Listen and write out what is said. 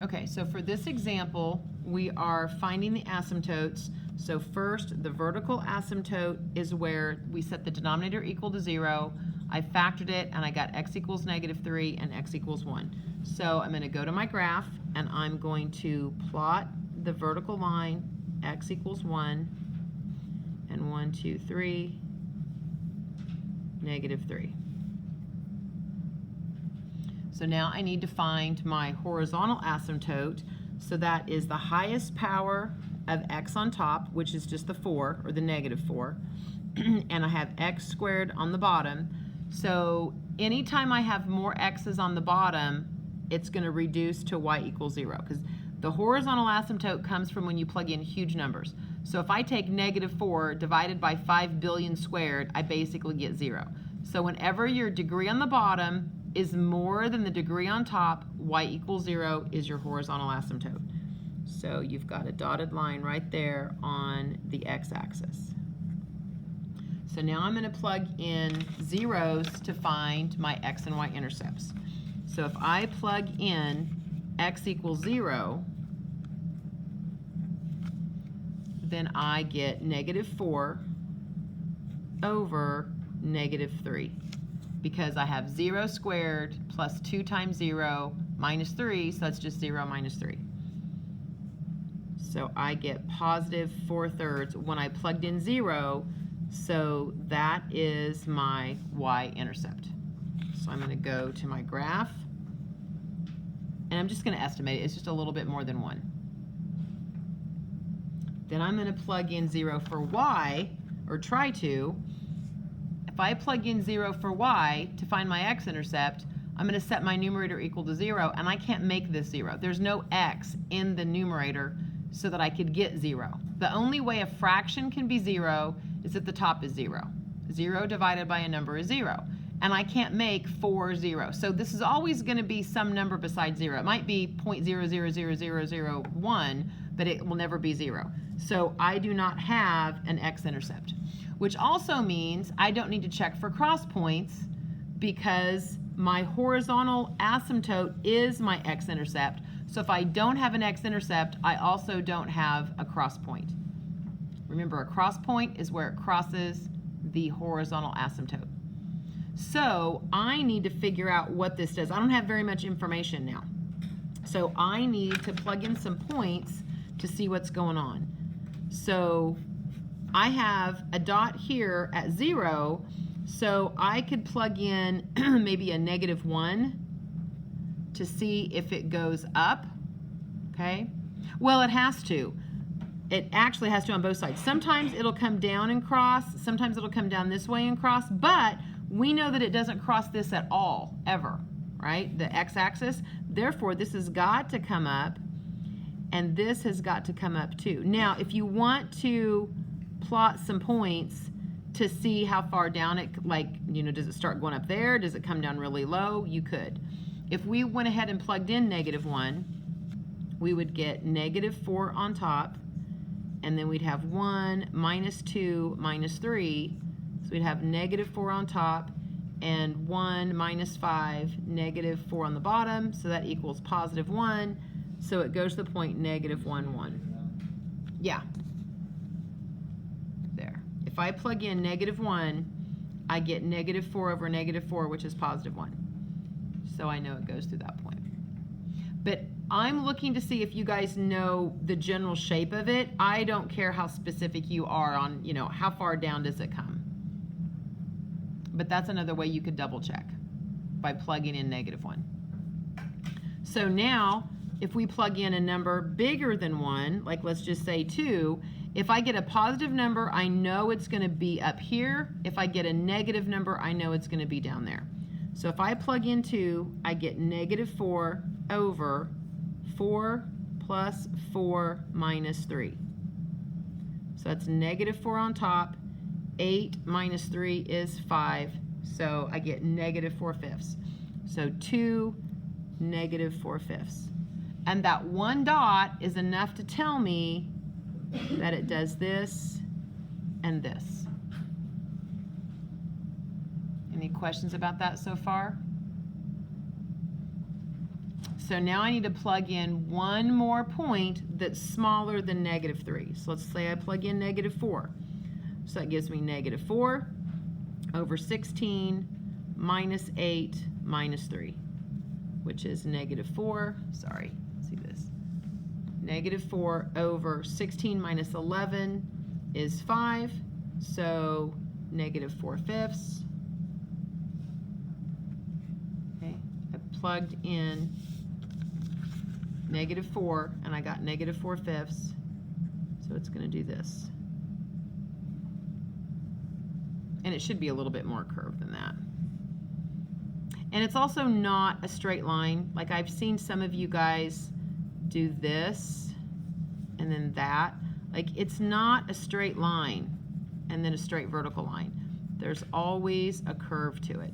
Okay, so for this example, we are finding the asymptotes. So first, the vertical asymptote is where we set the denominator equal to 0. I factored it, and I got x equals -3 and x equals 1. So I'm going to go to my graph, and I'm going to plot the vertical line, x equals 1, and 1, 2, 3, -3. So now I need to find my horizontal asymptote. So that is the highest power of x on top, which is just the 4, or the -4. And I have x squared on the bottom. So anytime I have more x's on the bottom, it's going to reduce to y equals 0. Because the horizontal asymptote comes from when you plug in huge numbers. So if I take -4 divided by 5 billion squared, I basically get 0. So whenever your degree on the bottom is more than the degree on top, y equals 0 is your horizontal asymptote. So you've got a dotted line right there on the x-axis. So now I'm going to plug in zeros to find my x and y intercepts. So if I plug in x equals 0, then I get -4 over -3. Because I have 0 squared plus 2 times 0 minus 3, so that's just 0 minus 3. So I get +4/3 when I plugged in 0, so that is my y-intercept. So I'm going to go to my graph, and I'm just going to estimate it. It's just a little bit more than 1. Then I'm going to plug in 0 for y, or try to. If I plug in 0 for y to find my x-intercept, I'm going to set my numerator equal to 0, and I can't make this 0. There's no x in the numerator so that I could get 0. The only way a fraction can be 0 is if the top is 0. 0 divided by a number is 0. And I can't make 4 0. So this is always going to be some number besides 0. It might be 0.000001, but it will never be 0. So I do not have an x-intercept. Which also means I don't need to check for cross points because my horizontal asymptote is my x-intercept. So if I don't have an x-intercept, I also don't have a cross point. Remember, a cross point is where it crosses the horizontal asymptote. So I need to figure out what this does. I don't have very much information now. So I need to plug in some points to see what's going on. So I have a dot here at 0, so I could plug in maybe a -1 to see if it goes up, okay? Well, it has to. It actually has to on both sides. Sometimes it'll come down and cross, sometimes it'll come down this way and cross, but we know that it doesn't cross this at all, ever, right? The x-axis. Therefore, this has got to come up, and this has got to come up too. Now, if you want to plot some points to see how far down it, like, you know, does it start going up there? Does it come down really low? You could. If we went ahead and plugged in -1, we would get -4 on top, and then we'd have 1, -2, -3. So we'd have -4 on top, and 1, -5, -4 on the bottom. So that equals +1. So it goes to the point -1, 1. Yeah. If I plug in -1, I get -4 over -4, which is +1. So I know it goes through that point. But I'm looking to see if you guys know the general shape of it. I don't care how specific you are on, you know, how far down does it come. But that's another way you could double check, by plugging in -1. So now, if we plug in a number bigger than 1, like let's just say 2, if I get a positive number, I know it's going to be up here. If I get a negative number, I know it's going to be down there. So if I plug in 2, I get -4 over 4 plus 4 minus 3. So that's -4 on top. 8 minus 3 is 5. So I get -4/5. So 2, -4/5. And that one dot is enough to tell me that it does this and this. Any questions about that so far? so now I need to plug in one more point that's smaller than -3. So let's say I plug in -4. So that gives me -4 over 16 minus 8 minus 3, which is -4. Sorry, let's see this. -4 over 16 minus 11 is 5. So -4/5. Okay, I plugged in -4 and I got -4/5. So it's going to do this. And it should be a little bit more curved than that. And it's also not a straight line. Like I've seen some of you guys do this and then that. Like it's not a straight line and then a straight vertical line. There's always a curve to it.